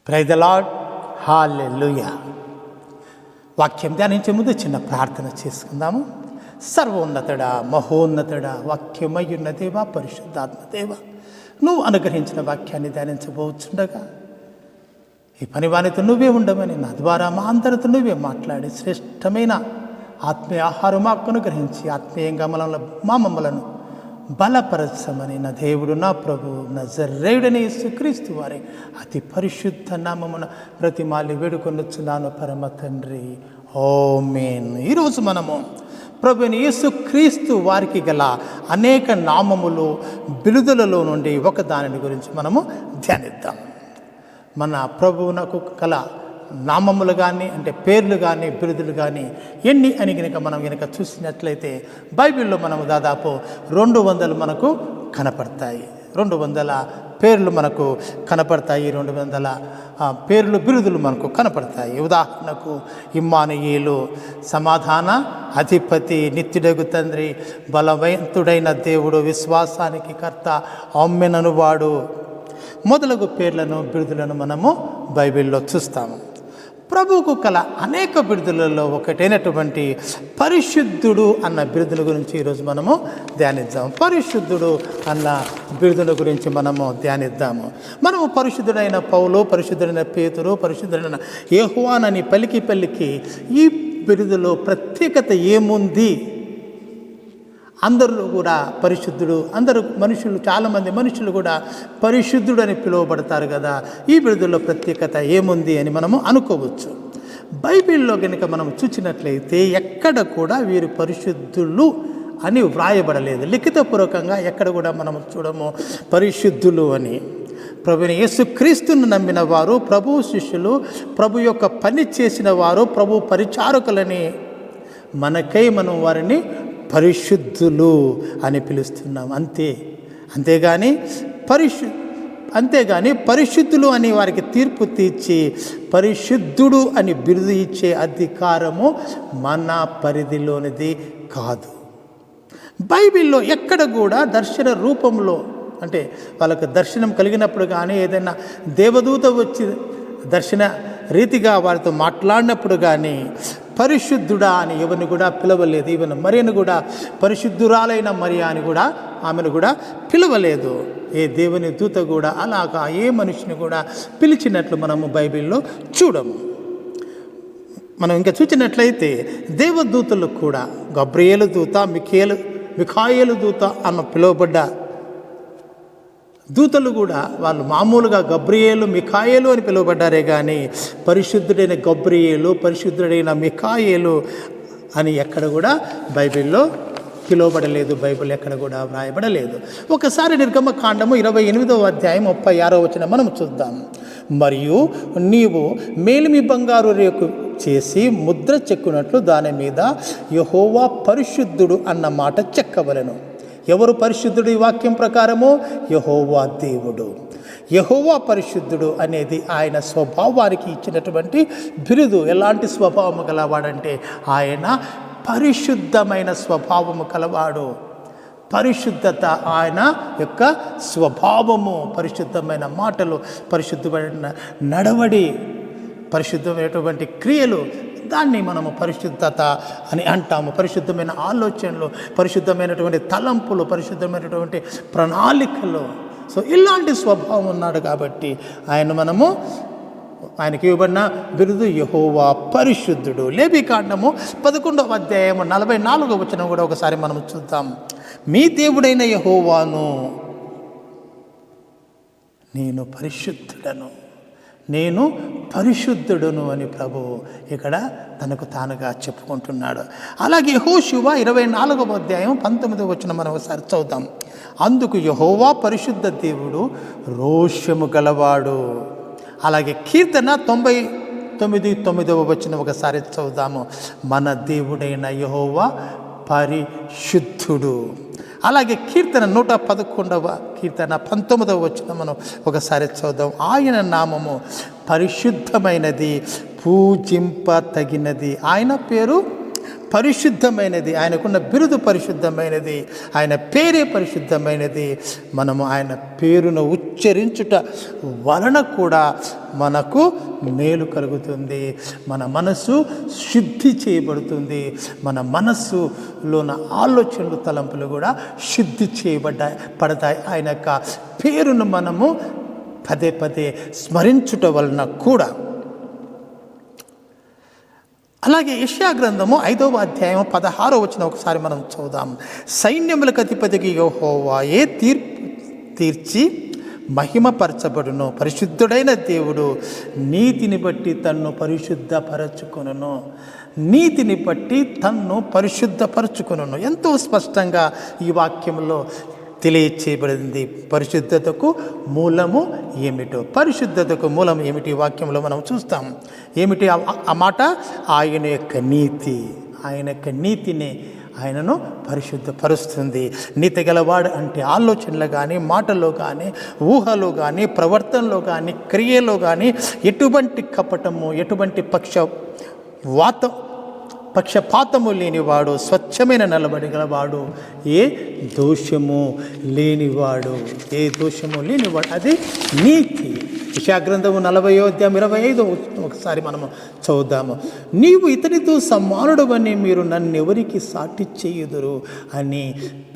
Praise the lord. హల్లెలూయా. వాక్యం ధ్యానించే ముందు చిన్న ప్రార్థన చేసుకుందాము. సర్వోన్నతుడా, మహోన్నతుడా, వాక్యమయ్యున్న దేవా, పరిశుద్ధాత్మ దేవ, నువ్వు అనుగ్రహించిన వాక్యాన్ని ధ్యానించబోచుండగా ఈ పనివానితో నువ్వే ఉండమని, నా ద్వారా మా అందరితో నువ్వే మాట్లాడి శ్రేష్టమైన ఆత్మీయ ఆహారం మాకు అనుగ్రహించి ఆత్మీయంగా మమ్మలను బలపరచమని నా దేవుడు, నా ప్రభువు, నజరేయుడైన యేసుక్రీస్తు వారి అతి పరిశుద్ధ నామమున బ్రతిమాలి వేడుకొనుచున్నాను పరమ తండ్రి, ఆమేన్. ఈరోజు మనము ప్రభువైన యేసుక్రీస్తు వారికి గల అనేక నామములు, బిరుదులలో నుండి ఒక దానిని గురించి మనము ధ్యానిద్దాం. మన ప్రభువునకు గల నామములు కానీ, అంటే పేర్లు కానీ, బిరుదులు కానీ ఎన్ని అని మనం కనుక చూసినట్లయితే బైబిల్లో మనము దాదాపు 200 మనకు కనపడతాయి. 200 పేర్లు మనకు కనపడతాయి. 200 పేర్లు, బిరుదులు మనకు కనపడతాయి. ఉదాహరణకు ఇమ్మానుయేలు, సమాధాన అధిపతి, నిత్యుడగు తండ్రి, బలవంతుడైన దేవుడు, విశ్వాసానికి కర్త, ఆమెననువాడు మొదలగు పేర్లను, బిరుదులను మనము బైబిల్లో చూస్తాము. ప్రభువుకు కల అనేక బిరుదులలో ఒకటైనటువంటి పరిశుద్ధుడు అన్న బిరుదుల గురించి ఈరోజు మనము ధ్యానిద్దాం. పరిశుద్ధుడు అన్న బిరుదుల గురించి మనము ధ్యానిద్దాము. మనము పరిశుద్ధుడైన పౌలు, పరిశుద్ధుడైన పేతురు, పరిశుద్ధుడైన యోహానని పలికి ఈ బిరుదులో ప్రత్యేకత ఏముంది? అందరూ కూడా పరిశుద్ధుడు, చాలామంది మనుషులు కూడా పరిశుద్ధుడు అని పిలువబడతారు కదా. ఈ బిరుదుల్లో ప్రత్యేకత ఏముంది అని మనము అనుకోవచ్చు. బైబిల్లో కనుక మనం చూసినట్లయితే ఎక్కడ కూడా వీరు పరిశుద్ధులు అని వ్రాయబడలేదు. లిఖితపూర్వకంగా ఎక్కడ కూడా మనం చూడము పరిశుద్ధులు అని. ప్రభువైన యేసుక్రీస్తును నమ్మిన వారు, ప్రభు శిష్యులు, ప్రభు యొక్క పని చేసిన వారు, ప్రభు పరిచారకులని మనకై మనం వారిని పరిశుద్ధులు అని పిలుస్తున్నాం. అంతేగాని పరిశుద్ధులు అని వారికి తీర్పు తీర్చి పరిశుద్ధుడు అని బిరుదు ఇచ్చే అధికారము మన పరిధిలోనిది కాదు. బైబిల్లో ఎక్కడ కూడా దర్శన రూపంలో, అంటే వాళ్ళకు దర్శనం కలిగినప్పుడు కానీ, ఏదైనా దేవదూత వచ్చి దర్శన రీతిగా వారితో మాట్లాడినప్పుడు కానీ పరిశుద్ధుడా అని ఎవరిని కూడా పిలవలేదు. ఈవెన్ మరియను కూడా, పరిశుద్ధురాలైన మరియా అని కూడా ఆమెను కూడా పిలవలేదు. ఏ దేవుని దూత కూడా అలాగా ఏ మనిషిని కూడా పిలిచినట్లు మనము బైబిల్లో చూడము. మనం ఇంకా చూసినట్లయితే దేవదూతలు కూడా గబ్రియేలు దూత, మిఖాయేలు దూత అన్న పిలువబడ్డ దూతలు కూడా వాళ్ళు మామూలుగా గబ్రియేలు, మిఖాయేలు అని పిలువబడ్డారే కానీ పరిశుద్ధుడైన గబ్రియేలు, పరిశుద్ధుడైన మిఖాయేలు అని ఎక్కడ కూడా బైబిల్లో పిలువబడలేదు. బైబిల్ ఎక్కడ కూడా వ్రాయబడలేదు. ఒకసారి నిర్గమకాండము 28వ అధ్యాయం 36వ వచనం మనం చూద్దాం. మరియు నీవు మేలిమి బంగారు రేకు చేసి ముద్ర చెక్కునట్లు దాని మీద యెహోవా పరిశుద్ధుడు అన్న మాట చెక్కవలెను. ఎవరు పరిశుద్ధుడు? ఈ వాక్యం ప్రకారము యెహోవా దేవుడు. యెహోవా పరిశుద్ధుడు అనేది ఆయన స్వభావానికి ఇచ్చినటువంటి బిరుదు. ఎలాంటి స్వభావము గలవాడంటే ఆయన పరిశుద్ధమైన స్వభావము కలవాడు. పరిశుద్ధత ఆయన యొక్క స్వభావము. పరిశుద్ధమైన మాటలు, పరిశుద్ధమైన నడవడి, పరిశుద్ధమైనటువంటి క్రియలు, దాన్ని మనము పరిశుద్ధత అని అంటాము. పరిశుద్ధమైన ఆలోచనలు, పరిశుద్ధమైనటువంటి తలంపులు, పరిశుద్ధమైనటువంటి ప్రణాళికలు. సో ఇలాంటి స్వభావం ఉన్నాడు కాబట్టి ఆయనకి ఇవ్వబడిన బిరుదు యెహోవా పరిశుద్ధుడు. లేవికాండము 11వ అధ్యాయము 44వ వచనం కూడా ఒకసారి మనం చూద్దాం. మీ దేవుడైన యెహోవాను నేను పరిశుద్ధుడను అని ప్రభువు ఇక్కడ తనకు తానుగా చెప్పుకుంటున్నాడు. అలాగే యెహోషువ 24వ అధ్యాయం 19వ వచనం మనం ఒకసారి చదువుతాం. అందుకు యెహోవా పరిశుద్ధ దేవుడు, రోషము గలవాడు. అలాగే కీర్తన 99:9వ వచనం ఒకసారి చదువుదాము. మన దేవుడైన యెహోవా పరిశుద్ధుడు. అలాగే కీర్తన 111వ కీర్తన 19వ వచనం మనం ఒకసారి చదువుదాం. ఆయన నామము పరిశుద్ధమైనది, పూజింప తగినది. ఆయన పేరు పరిశుద్ధమైనది, ఆయనకున్న బిరుదు పరిశుద్ధమైనది, ఆయన పేరే పరిశుద్ధమైనది. మనము ఆయన పేరును ఉచ్చరించుట వలన కూడా మనకు మేలు కలుగుతుంది. మన మనసు శుద్ధి చేయబడుతుంది. మన మనస్సులోన ఆలోచనలు, తలంపులు కూడా శుద్ధి పడతాయి. ఆయన యొక్క పేరును మనము పదే పదే స్మరించుట వలన కూడా. అలాగే యెషయా గ్రంథము 5వ అధ్యాయం 16వ వచనం ఒకసారి మనం చదువుదాం. సైన్యములకు అధిపతికి యెహోవాయే తీర్చి మహిమపరచబడును. పరిశుద్ధుడైన దేవుడు నీతిని బట్టి తన్ను పరిశుద్ధపరచుకొనును. నీతిని బట్టి తన్ను పరిశుద్ధపరచుకొనును. ఎంతో స్పష్టంగా ఈ వాక్యంలో తెలియచేయబడింది. పరిశుద్ధతకు మూలము ఏమిటో, పరిశుద్ధతకు మూలం ఏమిటి ఈ వాక్యంలో మనం చూస్తాం. ఏమిటి ఆ మాట? ఆయన యొక్క నీతి. ఆయన యొక్క నీతిని ఆయనను పరిశుద్ధపరుస్తుంది. నీతి గలవాడు అంటే ఆలోచనలు కానీ, మాటల్లో కానీ, ఊహలో కానీ, ప్రవర్తనలో కానీ, క్రియలో కానీ ఎటువంటి కపటము, ఎటువంటి పక్షపాతము లేనివాడు, స్వచ్ఛమైన నిలబడి గలవాడు, ఏ దోషము లేనివాడు, అది నీతి. యెషయా గ్రంథము 40వ అధ్యాయం 25 ఒకసారి మనము చదువుదాము. నీవు ఇతనితో సమానుడవని మీరు నన్నెవరికి సాటి చేయుదురు అని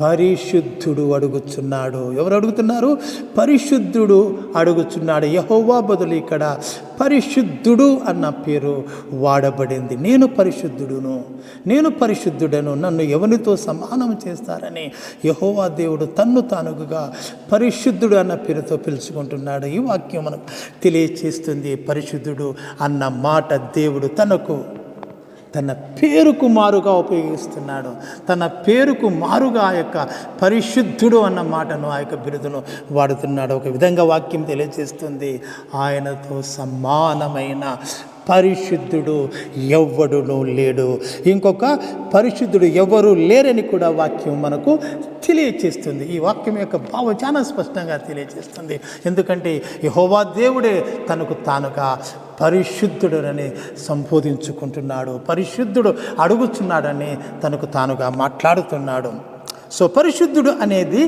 పరిశుద్ధుడు అడుగుచున్నాడు. ఎవరు అడుగుతున్నారు? పరిశుద్ధుడు అడుగుచున్నాడు. యెహోవా బదులు ఇక్కడ పరిశుద్ధుడు అన్న పేరు వాడబడింది. నేను పరిశుద్ధుడను, నన్ను ఎవరితో సమానం చేస్తారని యెహోవా దేవుడు తన్ను తానుగా పరిశుద్ధుడు అన్న పేరుతో పిలుచుకుంటున్నాడు. ఈ వాక్యం మనకు తెలియచేస్తుంది. పరిశుద్ధుడు అన్న మాట దేవుడు తన పేరుకు మారుగా ఉపయోగిస్తున్నాడు. తన పేరుకు మారుగా ఆ యొక్క పరిశుద్ధుడు అన్న మాటను, ఆ యొక్క బిరుదును వాడుతున్నాడు. ఒక విధంగా వాక్యం తెలియజేస్తుంది, ఆయనతో సమానమైన పరిశుద్ధుడు ఎవ్వడునూ లేడు. ఇంకొక పరిశుద్ధుడు ఎవరు లేరని కూడా వాక్యం మనకు తెలియచేస్తుంది. ఈ వాక్యం యొక్క భావం చాలా స్పష్టంగా తెలియచేస్తుంది. ఎందుకంటే యెహోవా దేవుడే తనకు తానుగా పరిశుద్ధుడని సంబోధించుకుంటున్నాడు. పరిశుద్ధుడు అడుగుచున్నాడని తనకు తానుగా మాట్లాడుతున్నాడు. సో పరిశుద్ధుడు అనేది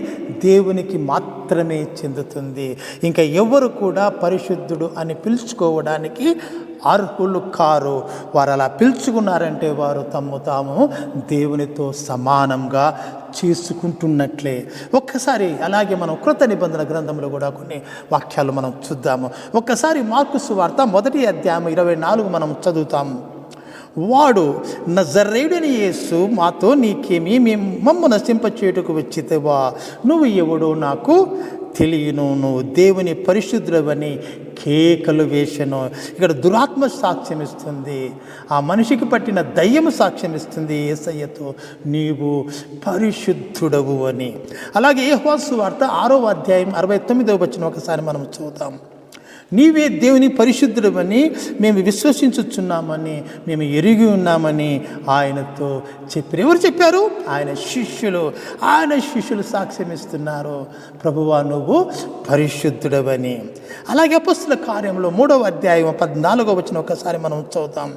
దేవునికి మాత్రమే చెందుతుంది. ఇంకా ఎవరు కూడా పరిశుద్ధుడు అని పిలుచుకోవడానికి అర్హులు కారు. వారు అలా పిలుచుకున్నారంటే వారు తాము దేవునితో సమానంగా చేసుకుంటున్నట్లే. ఒక్కసారి అలాగే మనం కృత నిబంధన గ్రంథంలో కూడా కొన్ని వాక్యాలు మనం చూద్దాము. ఒక్కసారి మార్కు సువార్త 1వ అధ్యాయం 24 మనం చదువుతాము. వాడు నజరేయుడైన యేసు మాతో నీకేమి, మమ్ము నశింపచేయుటకు వచ్చితేవా? నువ్వు ఎవడో నాకు తెలియను, నువ్వు దేవుని పరిశుద్ధుడవని కేకలు వేసెను. ఇక్కడ దురాత్మ సాక్ష్యం ఇస్తుంది. ఆ మనిషికి పట్టిన దయ్యము సాక్ష్యం ఇస్తుంది యేసయ్యతో, నీవు పరిశుద్ధుడవు అని. అలాగే యోహాను సువార్త 6వ అధ్యాయం 69వ వచనం ఒకసారి మనం చూద్దాం. నీవే దేవుని పరిశుద్ధుడవని మేము విశ్వసించుచున్నామని, మేము ఎరిగి ఉన్నామని ఆయనతో చెప్పారు. ఎవరు చెప్పారు? ఆయన శిష్యులు సాక్ష్యం ఇస్తున్నారు, ప్రభువా నువ్వు పరిశుద్ధుడవని. అలాగే అపొస్తలుల కార్యంలో 3వ అధ్యాయం 14వ వచనం ఒకసారి మనం చదువుతాం.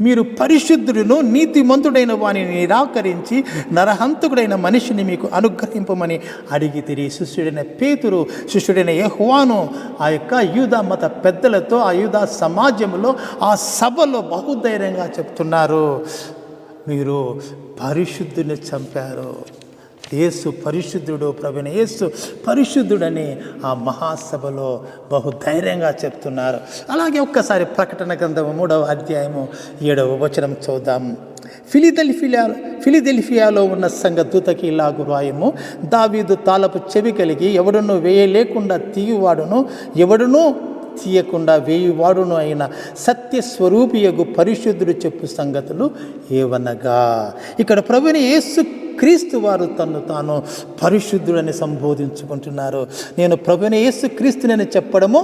మీరు పరిశుద్ధుడును నీతిమంతుడైన వానిని నిరాకరించి నరహంతకుడైన మనిషిని మీకు అనుగ్రహింపమని అడిగితిరి. శిష్యుడైన పేతురు, శిష్యుడైన యోహాను ఆ యొక్క యూదా మత పెద్దలతో, ఆ యూదా సమాజంలో, ఆ సభలో బహుధైర్యంగా చెప్తున్నారు, మీరు పరిశుద్ధుని చంపారు. యేసు పరిశుద్ధుడు, ప్రభువైన యేసు పరిశుద్ధుడని ఆ మహాసభలో బహుధైర్యంగా చెప్తున్నారు. అలాగే ఒక్కసారి ప్రకటన గ్రంథము 3వ అధ్యాయము 7వ వచనం చూద్దాం. ఫిలిదెల్ఫియాలో ఉన్న సంఘ దూతకి ఇలాగు రాయము. దావీదు తాళపు చెవి కలిగి ఎవడునూ వేయలేకుండా తీయువాడును, ఎవడునూ తీయకుండా వేయువాడును అయిన సత్యస్వరూపియగు పరిశుద్ధుడు చెప్పు సంగతులు ఏవనగా. ఇక్కడ ప్రభువైన యేసు క్రీస్తు వారు తను తాను పరిశుద్ధుడని సంబోధించుకుంటున్నారు. నేను ప్రభువైన యేసు క్రీస్తునని చెప్పడము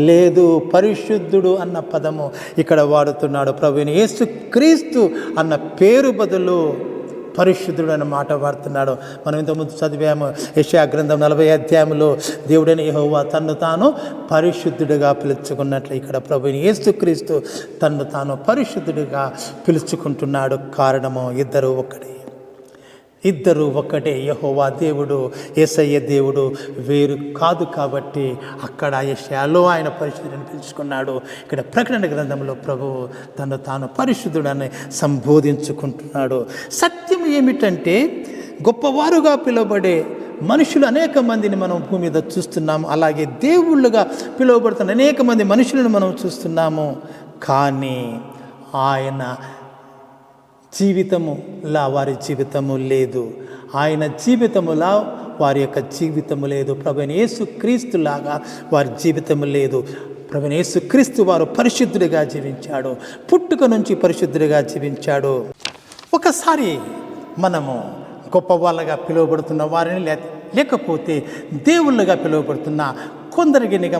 లేదు, పరిశుద్ధుడు అన్న పదము ఇక్కడ వాడుతున్నాడు. ప్రభువైన యేసు క్రీస్తు అన్న పేరు బదులు పరిశుద్ధుడు అనే మాట వాడుతున్నాడు. మనం ఇంతకుముందు చదివాము యెషయా గ్రంథం 40 అధ్యాయంలో దేవుడైన యెహోవా తన్ను తాను పరిశుద్ధుడిగా పిలుచుకున్నట్లు ఇక్కడ ప్రభువైన యేసుక్రీస్తు తన్ను తాను పరిశుద్ధుడిగా పిలుచుకుంటున్నాడు. కారణము ఇద్దరు ఒక్కటే. యెహోవా దేవుడు, యేసయ్య దేవుడు వేరు కాదు. కాబట్టి అక్కడ యెషయాలో ఆయన పరిశుద్ధుడిని పిలుచుకున్నాడు. ఇక్కడ ప్రకటన గ్రంథంలో ప్రభువు తను తాను పరిశుద్ధుడని సంబోధించుకుంటున్నాడు. సత్యం ఏమిటంటే గొప్పవారుగా పిలువబడే మనుషులు అనేక మందిని మనం భూమి మీద చూస్తున్నాము. అలాగే దేవుళ్ళుగా పిలువబడుతున్న అనేక మంది మనుషులను మనం చూస్తున్నాము. కానీ ఆయన జీవితములా వారి జీవితము లేదు. ఆయన జీవితములా వారి యొక్క జీవితము లేదు. ప్రభువైన యేసుక్రీస్తులాగా వారి జీవితము లేదు. ప్రభువైన యేసుక్రీస్తు వారు పరిశుద్ధుడిగా జీవించాడు. పుట్టుక నుంచి పరిశుద్ధుడిగా జీవించాడు. ఒకసారి మనము గొప్ప వాళ్ళగా పిలువబడుతున్న వారిని లేకపోతే దేవుళ్ళుగా పిలువబడుతున్న కొందరిగినిగా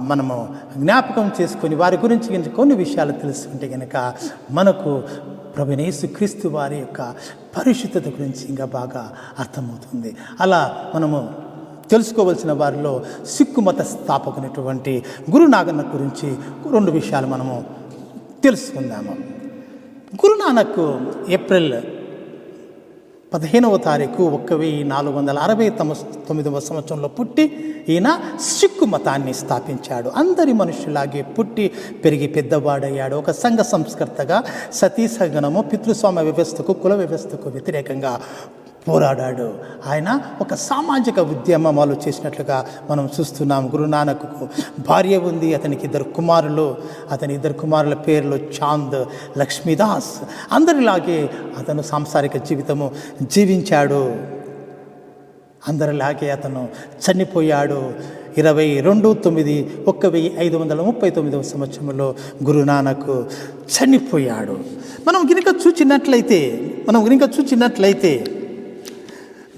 మనము జ్ఞాపకం చేసుకొని వారి గురించి కొన్ని విషయాలు తెలుసుకుంటే కనుక మనకు ప్రభువైన యేసుక్రీస్తు వారి యొక్క పరిశుద్ధత గురించి ఇంకా బాగా అర్థమవుతుంది. అలా మనము తెలుసుకోవలసిన వారిలో సిక్కు మత స్థాపకునటువంటి గురునానక్ గురించి 2 విషయాలు మనము తెలుసుకుందాము. గురునానక్ ఏప్రిల్ 15వ తారీఖు 1469వ సంవత్సరంలో పుట్టి ఈయన సిక్కు మతాన్ని స్థాపించాడు. అందరి మనుషులాగే పుట్టి పెరిగి పెద్దవాడయ్యాడు. ఒక సంఘ సంస్కర్తగా సతీ సహగమనము, పితృస్వామ్య వ్యవస్థకు, కుల వ్యవస్థకు వ్యతిరేకంగా పోరాడాడు. ఆయన ఒక సామాజిక ఉద్యమాలు చేసినట్లుగా మనం చూస్తున్నాం. గురునానక్కు భార్య ఉంది. అతనికి 2 కుమారులు. అతని 2 కుమారుల పేర్లు చాంద్, లక్ష్మీదాస్. అందరిలాగే అతను సాంసారిక జీవితము జీవించాడు. అందరిలాగే అతను చనిపోయాడు. 22/9/1539వ సంవత్సరంలో గురునానక్ చనిపోయాడు. మనం గనుక చూచినట్లయితే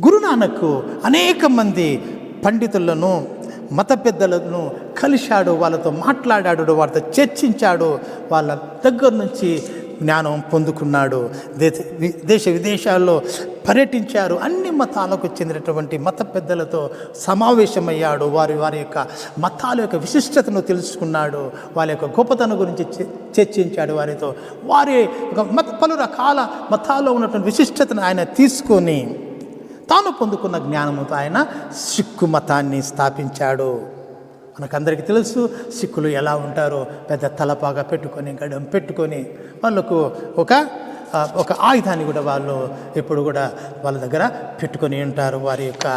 గురునానక్ అనేక మంది పండితులను, మత పెద్దలను కలిశాడు. వాళ్ళతో మాట్లాడాడు, వాళ్ళతో చర్చించాడు. వాళ్ళ దగ్గర నుంచి జ్ఞానం పొందుకున్నాడు. దేశ విదేశాల్లో పర్యటించారు. అన్ని మతాలకు చెందినటువంటి మత పెద్దలతో సమావేశమయ్యాడు. వారి యొక్క మతాల యొక్క విశిష్టతను తెలుసుకున్నాడు. వాళ్ళ యొక్క గొప్పతనం గురించి చర్చించాడు వారితో. వారి పలు రకాల మతాల్లో ఉన్నటువంటి విశిష్టతను ఆయన తీసుకొని తాను పొందుకున్న జ్ఞానంతో ఆయన సిక్కు మతాన్ని స్థాపించాడు. మనకందరికీ తెలుసు సిక్కులు ఎలా ఉంటారో. పెద్ద తలపాగా పెట్టుకొని, గడం పెట్టుకొని, వాళ్ళకు ఒక ఆయుధాన్ని కూడా వాళ్ళు ఎప్పుడు కూడా వాళ్ళ దగ్గర పెట్టుకొని ఉంటారు. వారి యొక్క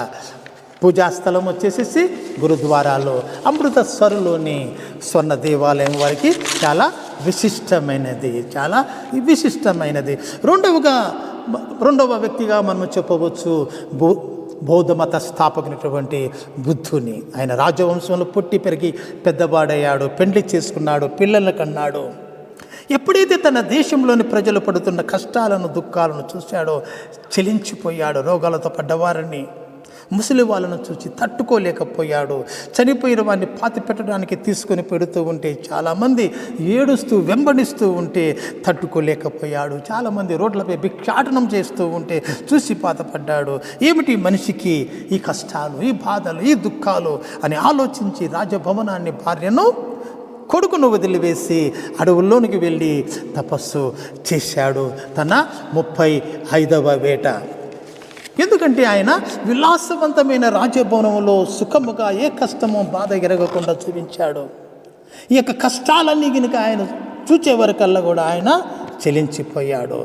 పూజాస్థలం వచ్చేసేసి గురుద్వారాలో అమృతసర్లోని స్వర్ణ దేవాలయం వారికి చాలా విశిష్టమైనది. రెండవ వ్యక్తిగా మనం చెప్పవచ్చు బౌద్ధ మత స్థాపకునటువంటి బుద్ధుని. ఆయన రాజవంశంలో పుట్టి పెరిగి పెద్దవాడయ్యాడు. పెండ్లి చేసుకున్నాడు, పిల్లలను కన్నాడు. ఎప్పుడైతే తన దేశంలోని ప్రజలు పడుతున్న కష్టాలను, దుఃఖాలను చూశాడో చెలించిపోయాడు. రోగాలతో పడ్డవారిని, ముసలి వాళ్ళను చూసి తట్టుకోలేకపోయాడు. చనిపోయిన వారిని పాతి పెట్టడానికి తీసుకొని పెడుతూ ఉంటే చాలామంది ఏడుస్తూ వెంబడిస్తూ ఉంటే తట్టుకోలేకపోయాడు. చాలామంది రోడ్లపై భిక్షాటనం చేస్తూ ఉంటే చూసి బాధపడ్డాడు. ఏమిటి మనిషికి ఈ కష్టాలు, ఈ బాధలు, ఈ దుఃఖాలు అని ఆలోచించి రాజభవనాన్ని, భార్యను, కొడుకును వదిలివేసి అడవుల్లోనికి వెళ్ళి తపస్సు చేశాడు. తన 35వ వేట. ఎందుకంటే ఆయన విలాసవంతమైన రాజభవనంలో సుఖముగా ఏ కష్టమో బాధ ఎరగకుండా చూపించాడు. ఈ యొక్క కష్టాలన్నీ కనుక ఆయన చూచే వరకల్లా కూడా ఆయన చెలించిపోయాడు.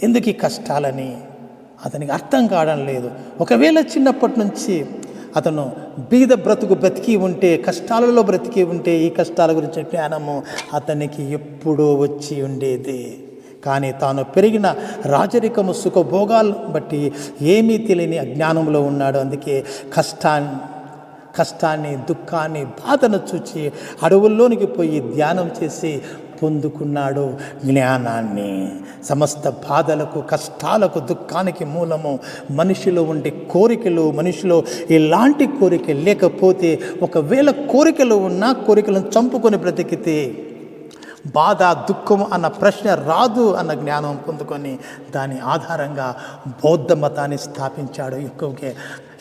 ఎందుకు ఈ కష్టాలని అతనికి అర్థం కావడం లేదు. ఒకవేళ చిన్నప్పటి నుంచి అతను బీద బ్రతికి ఉంటే, కష్టాలలో బ్రతికి ఉంటే ఈ కష్టాల గురించి జ్ఞానము అతనికి ఎప్పుడో వచ్చి ఉండేది. కానీ తాను పెరిగిన రాజరికము సుఖభోగాలను బట్టి ఏమీ తెలియని అజ్ఞానంలో ఉన్నాడు. అందుకే కష్టాన్ని, దుఃఖాన్ని, బాధను చూచి అడవుల్లోనికి పోయి ధ్యానం చేసి పొందుకున్నాడు జ్ఞానాన్ని. సమస్త బాధలకు, కష్టాలకు, దుఃఖానికి మూలము మనిషిలో ఉండే కోరికలు. మనిషిలో ఎలాంటి కోరిక లేకపోతే, ఒకవేళ కోరికలు ఉన్నా కోరికలను చంపుకొని బ్రతికితే బాధ, దుఃఖం అన్న ప్రశ్న రాదు అన్న జ్ఞానం పొందుకొని దాని ఆధారంగా బౌద్ధ మతాన్ని స్థాపించాడు.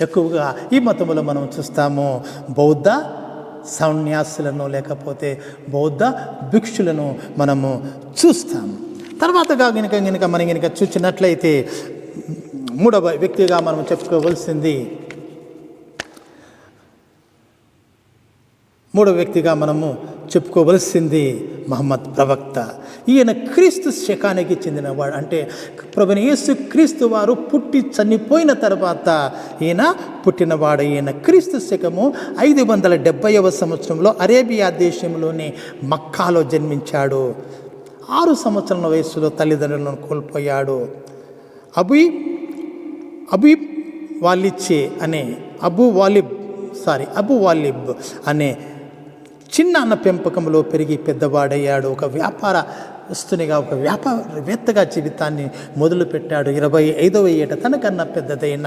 ఎక్కువగా ఈ మతంలో మనం చూస్తాము బౌద్ధ సన్యాసులను లేకపోతే బౌద్ధ భిక్షులను మనము చూస్తాము. తర్వాతగా గనుక మనం చూసినట్లయితే మూడవ వ్యక్తిగా మనం చెప్పుకోవలసింది మహమ్మద్ ప్రవక్త. ఈయన క్రీస్తు శకానికి చెందినవాడు. అంటే ప్రభువైన యేసు క్రీస్తు వారు పుట్టి చనిపోయిన తర్వాత ఈయన పుట్టినవాడు. ఈయన క్రీస్తు శకము 570వ సంవత్సరంలో అరేబియా దేశంలోని మక్కాలో జన్మించాడు. 6 సంవత్సరాల వయస్సులో తల్లిదండ్రులను కోల్పోయాడు. అబు వాలిబ్ అనే చిన్న అన్న పెంపకంలో పెరిగి పెద్దవాడయ్యాడు. ఒక వ్యాపారస్తునిగా, ఒక వ్యాపారవేత్తగా జీవితాన్ని మొదలుపెట్టాడు. 25వ ఏట తనకన్నా పెద్దదైన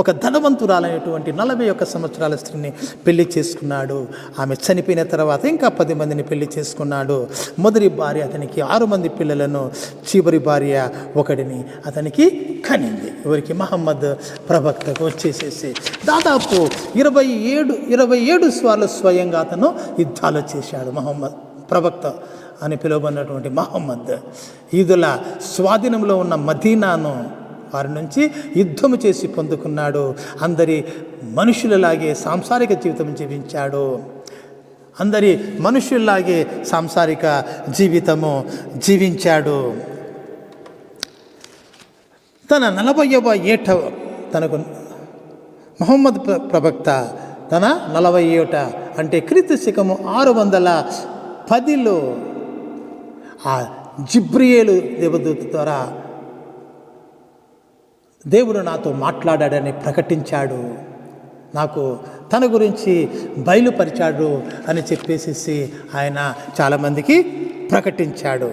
ఒక ధనవంతురాలైనటువంటి 41 సంవత్సరాల స్త్రీని పెళ్లి చేసుకున్నాడు. ఆమె చనిపోయిన తర్వాత ఇంకా 10 మందిని పెళ్లి చేసుకున్నాడు. మొదటి భార్య అతనికి 6 మంది పిల్లలను, చివరి భార్య ఒకడిని అతనికి కనింది. ఎవరికి? మహమ్మద్ ప్రవక్తకు వచ్చేసేసి దాదాపు 27 సార్లు స్వయంగా అతను యుద్ధాలు చేశాడు. మహమ్మద్ ప్రవక్త అని పిలువబడినటువంటి మహమ్మద్ ఈదుల స్వాధీనంలో ఉన్న మదీనాను వారి నుంచి యుద్ధము చేసి పొందుకున్నాడు. అందరి మనుషులలాగే సాంసారిక జీవితం జీవించాడు. అందరి మనుషుల్లాగే సాంసారిక జీవితము జీవించాడు. తన 40వ ఏట తనకు మహమ్మద్ ప్రవక్త తన 40 ఏట అంటే క్రీస్తు శకము 610లో ఆ జిబ్రియేలు దేవదూత ద్వారా దేవుడు నాతో మాట్లాడాడని ప్రకటించాడు. నాకు తన గురించి బయలుపరిచాడు అని చెప్పేసి ఆయన చాలామందికి ప్రకటించాడు.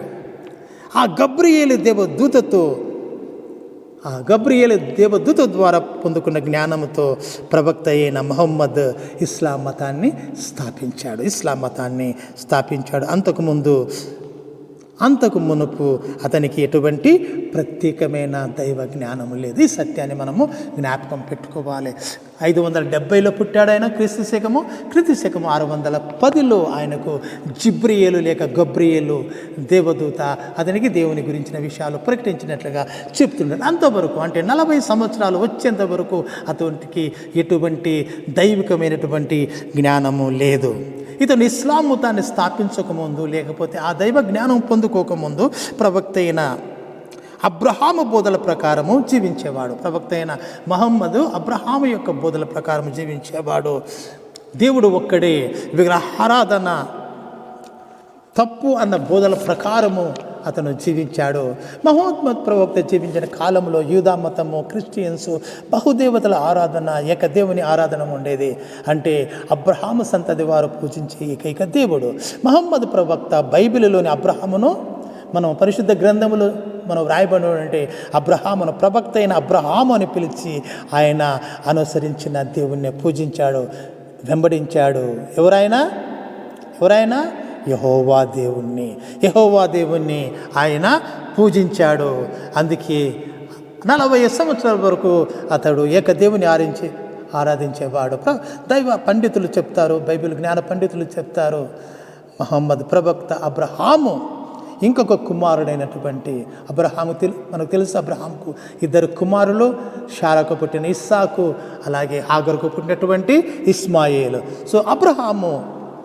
ఆ గబ్రియేలు దేవదూత ద్వారా పొందుకున్న జ్ఞానంతో ప్రవక్త అయిన మహమ్మద్ ఇస్లాం మతాన్ని స్థాపించాడు. అంతకు మునుపు అతనికి ఎటువంటి ప్రత్యేకమైన దైవ జ్ఞానము లేదు. ఈ సత్యాన్ని మనము జ్ఞాపకం పెట్టుకోవాలి. 570లో పుట్టాడు ఆయన. క్రీస్తు శకము 610లో ఆయనకు జిబ్రియేలు లేక గబ్రియేలు దేవదూత అతనికి దేవుని గురించిన విషయాలు ప్రకటించినట్లుగా చెప్తున్నాడు. అంతవరకు అంటే 40 సంవత్సరాలు వచ్చేంత వరకు అతనికి ఎటువంటి దైవికమైనటువంటి జ్ఞానము లేదు. ఇతను ఇస్లాం మతాన్ని స్థాపించకముందు లేకపోతే ఆ దైవ జ్ఞానం పొందుకోకముందు ప్రవక్త అయిన అబ్రహాము బోధల ప్రకారము జీవించేవాడు. ప్రవక్త అయిన మహమ్మదు అబ్రహాము యొక్క బోధల ప్రకారం జీవించేవాడు. దేవుడు ఒక్కడే, విగ్రహారాధన తప్పు అన్న బోధల ప్రకారము అతను జీవించాడు. మహమ్మద్ ప్రవక్త జీవించిన కాలంలో యూదా మతము, క్రిస్టియన్స్ బహుదేవతల ఆరాధన, ఏకదేవుని ఆరాధన ఉండేది. అంటే అబ్రహాము సంతతి వారు పూజించే ఏకైక దేవుడు మహమ్మద్ ప్రవక్త. బైబిలులోని అబ్రహామును మనం పరిశుద్ధ గ్రంథములు మనం వ్రాయబడి అంటే అబ్రహామును ప్రవక్త అయిన అబ్రహాము అని పిలిచి ఆయన అనుసరించిన దేవుణ్ణి పూజించాడు, వెంబడించాడు. ఎవరైనా యెహోవా దేవుణ్ణి ఆయన పూజించాడు. అందుకే 40 సంవత్సరాల వరకు అతడు ఏకదేవుని ఆరాధించేవాడు. దైవ పండితులు చెప్తారు, బైబిల్ జ్ఞాన పండితులు చెప్తారు, మహమ్మద్ ప్రవక్త అబ్రహాము ఇంకొక కుమారుడైనటువంటి మనకు తెలుసు అబ్రహాముకు 2 కుమారులు, షారాకు పుట్టిన ఇస్సాకు, అలాగే హాగరుకు పుట్టినటువంటి ఇస్మాయేలు. సో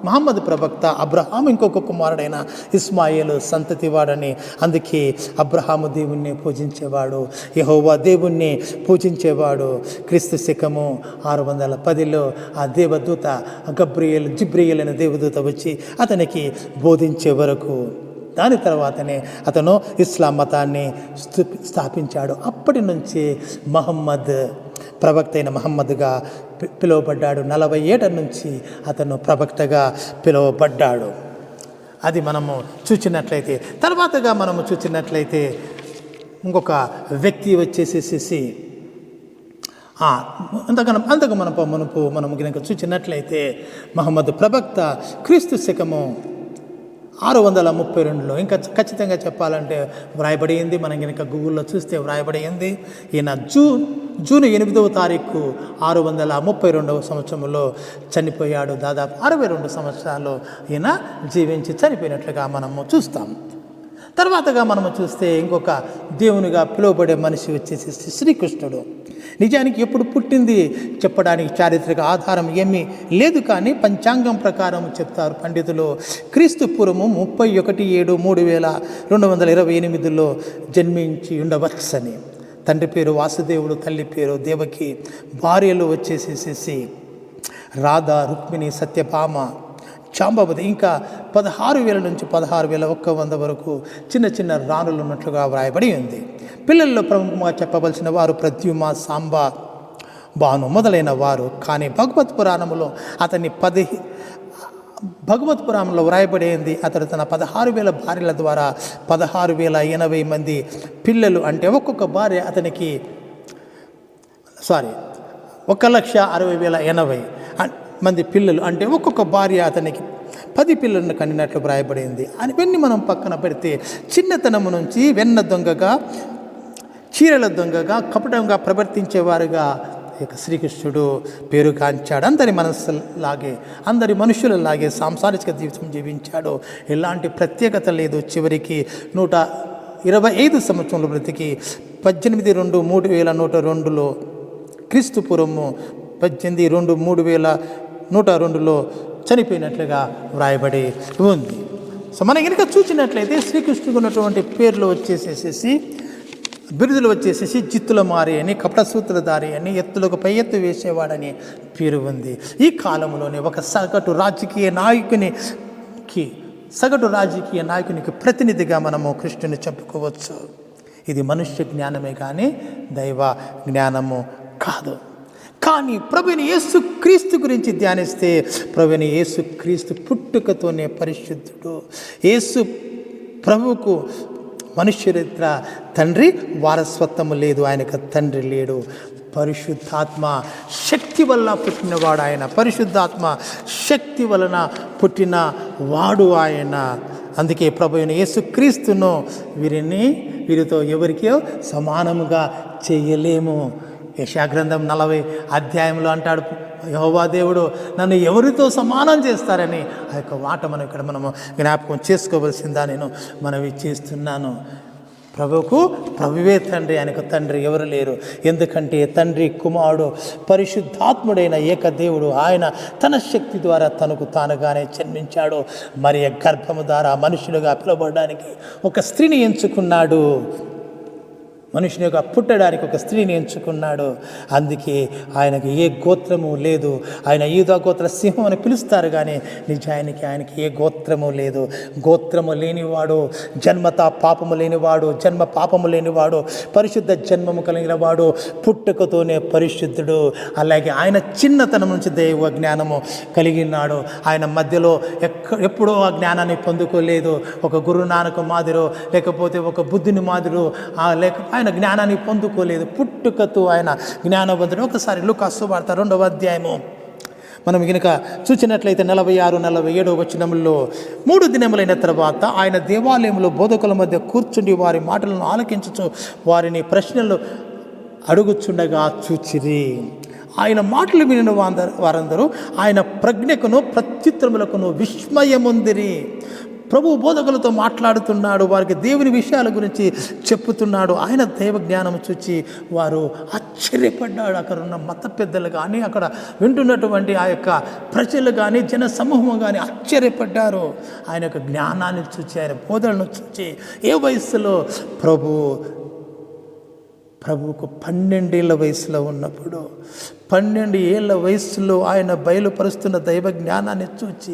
మహమ్మద్ ప్రవక్త అబ్రహాము ఇంకొక కుమారుడైన ఇస్మాయేలు సంతతి వాడని, అందుకే అబ్రహాము దేవుణ్ణి పూజించేవాడు, యెహోవా దేవుణ్ణి పూజించేవాడు. క్రీస్తు శకము 610లో ఆ దేవదూత జిబ్రియేల్ అనే దేవదూత వచ్చి అతనికి బోధించే వరకు, దాని తర్వాతనే అతను ఇస్లాం మతాన్ని స్థాపించాడు. అప్పటి నుంచి మహమ్మద్ ప్రవక్త అయిన మహమ్మద్గా పిలువబడ్డాడు. 40 ఏట నుంచి అతను ప్రవక్తగా పిలువబడ్డాడు. అది మనము తర్వాతగా మనము చూసినట్లయితే ఇంకొక వ్యక్తి వచ్చేసేసి అంతకు మనము కనుక చూసినట్లయితే మహమ్మద్ ప్రవక్త క్రీస్తు శకము 632లో ఇంకా ఖచ్చితంగా చెప్పాలంటే వ్రాయబడింది. మనం కనుక గూగుల్లో చూస్తే వ్రాయబడింది. ఈయన జూన్ 8వ తారీఖు 632వ సంవత్సరంలో చనిపోయాడు. దాదాపు 62 సంవత్సరాలు ఈయన జీవించి చనిపోయినట్లుగా మనము చూస్తాం. తర్వాతగా మనము చూస్తే ఇంకొక దేవునిగా పిలువబడే మనిషి వచ్చేసి శ్రీకృష్ణుడు. నిజానికి ఎప్పుడు పుట్టింది చెప్పడానికి చారిత్రక ఆధారం ఏమీ లేదు, కానీ పంచాంగం ప్రకారం చెప్తారు పండితులు. క్రీస్తు పూర్వము 31/7/3228లో జన్మించి ఉండవచ్చని. తండ్రి పేరు వాసుదేవుడు, తల్లి పేరు దేవకి, భార్యలు వచ్చేసేసి రాధ, రుక్మిణి, సత్యభామ, చాంబవతి, ఇంకా 16,000 నుంచి 16,100 వరకు చిన్న చిన్న రాణులు ఉన్నట్లుగా వ్రాయబడి ఉంది. పిల్లల్లో ప్రముఖంగా చెప్పవలసిన వారు ప్రద్యుమ్న, సాంబ, భాను మొదలైన వారు. కానీ భగవత్ పురాణంలో వ్రాయబడింది అతడు తన 16,000 భార్యల ద్వారా 16,080 మంది పిల్లలు, అంటే ఒక్కొక్క భార్య అతనికి 1,60,80 మంది పిల్లలు, అంటే ఒక్కొక్క భార్య అతనికి 10 పిల్లలను కనినట్లు వ్రాయబడింది. అవన్నీ మనం పక్కన పెడితే చిన్నతనము నుంచి వెన్న దొంగగా, చీరల దొంగగా, కపటంగా ప్రవర్తించేవారుగా శ్రీకృష్ణుడు పేరుగాంచాడు. అందరి మనుషులలాగే సాంసారిక జీవితం జీవించాడు. ఎలాంటి ప్రత్యేకత లేదు. చివరికి 125 సంవత్సరంలో బ్రతికి 18/2/3102లో క్రీస్తు పూర్వము 18/2/3102లో చనిపోయినట్లుగా వ్రాయబడి ఉంది. సో మనం కనుక చూసినట్లయితే శ్రీకృష్ణుడు ఉన్నటువంటి పేర్లు వచ్చేసేసి, బిరుదులు వచ్చేసేసి జిత్తుల మారి అని, కపట సూత్రధారి అని, ఎత్తులకు పై ఎత్తు వేసేవాడని పేరు ఉంది. ఈ కాలంలోనే ఒక సగటు రాజకీయ నాయకునికి ప్రతినిధిగా మనము కృష్ణుని చెప్పుకోవచ్చు. ఇది మనుష్య జ్ఞానమే కానీ దైవ జ్ఞానము కాదు. కానీ ప్రభువైన యేసుక్రీస్తు గురించి ధ్యానిస్తే, ప్రభువైన యేసుక్రీస్తు పుట్టుకతోనే పరిశుద్ధుడు. యేసు ప్రభువుకు మనుష్యరిత్ర తండ్రి వారసత్వము లేదు, ఆయనకు తండ్రి లేడు. పరిశుద్ధాత్మ శక్తి వల్ల పుట్టినవాడు ఆయన. పరిశుద్ధాత్మ శక్తి వలన పుట్టిన వాడు ఆయన. అందుకే ప్రభువైన యేసుక్రీస్తును వీరితో ఎవరికో సమానముగా చేయలేము. యెషయా గ్రంథం 40 అధ్యాయంలో అంటాడు, యెహోవా దేవుడు నన్ను ఎవరితో సమానం చేస్తారని. ఆ యొక్క మాట మనము జ్ఞాపకం చేసుకోవలసిందా నేను మనవి చేస్తున్నాను. ప్రభువే తండ్రి, ఆయనకు తండ్రి ఎవరు లేరు. ఎందుకంటే తండ్రి, కుమారుడు, పరిశుద్ధాత్ముడైన ఏకదేవుడు ఆయన తన శక్తి ద్వారా తనకు తానుగానే జన్మించాడు. మరియ గర్భము ద్వారా మనుషులుగా పిలువబడడానికి ఒక స్త్రీని ఎంచుకున్నాడు. మనుషునిగా పుట్టడానికి ఒక స్త్రీని ఎంచుకున్నాడు. అందుకే ఆయనకి ఏ గోత్రము లేదు. ఆయన యూదా గోత్ర సింహం అని పిలుస్తారు, కానీ నిజానికి ఆయనకి ఏ గోత్రము లేదు. గోత్రము లేనివాడు, జన్మత పాపము లేనివాడు, జన్మ పాపము లేనివాడు, పరిశుద్ధ జన్మము కలిగిన వాడు, పుట్టుకతోనే పరిశుద్ధుడు. అలాగే ఆయన చిన్నతనం నుంచి దైవ జ్ఞానము కలిగినాడు. ఆయన మధ్యలో ఎప్పుడో ఆ జ్ఞానాన్ని పొందుకోలేదు. ఒక గురునానక్ మాదిరో, లేకపోతే ఒక బుద్ధుని మాదిరో, ఆయన జ్ఞానాన్ని పొందుకోలేదు. పుట్టుకతో ఆయన జ్ఞానవంతుడు. ఒకసారి లూకా సువార్త 2వ అధ్యాయము మనం కనుక చూసినట్లయితే 46-47 వచనముల్లో, 3 దినములైన తర్వాత ఆయన దేవాలయంలో బోధకుల మధ్య కూర్చుండి వారి మాటలను ఆలకించుచు వారిని ప్రశ్నలు అడుగుచుండగా చూచిరి. ఆయన మాటలు వినిన వారందరూ ఆయన ప్రజ్ఞకును ప్రత్యుత్తరములకును విస్మయముందిరి. ప్రభు బోధకులతో మాట్లాడుతున్నాడు, వారికి దేవుని విషయాల గురించి చెప్పుతున్నాడు. ఆయన దైవ జ్ఞానం చూచి వారు ఆశ్చర్యపడ్డాడు. అక్కడ ఉన్న మత పెద్దలు కానీ, అక్కడ వింటున్నటువంటి ఆ యొక్క ప్రజలు కానీ, జన సమూహం కానీ ఆశ్చర్యపడ్డారు. ఆయన యొక్క జ్ఞానాన్ని చూచి, ఆయన బోధనను చూచి. ఏ వయస్సులో? ప్రభువుకు 12 ఏళ్ల వయసులో ఉన్నప్పుడు, 12 ఏళ్ల వయసులో ఆయన బయలుపరుస్తున్న దైవ జ్ఞానాన్ని చూచి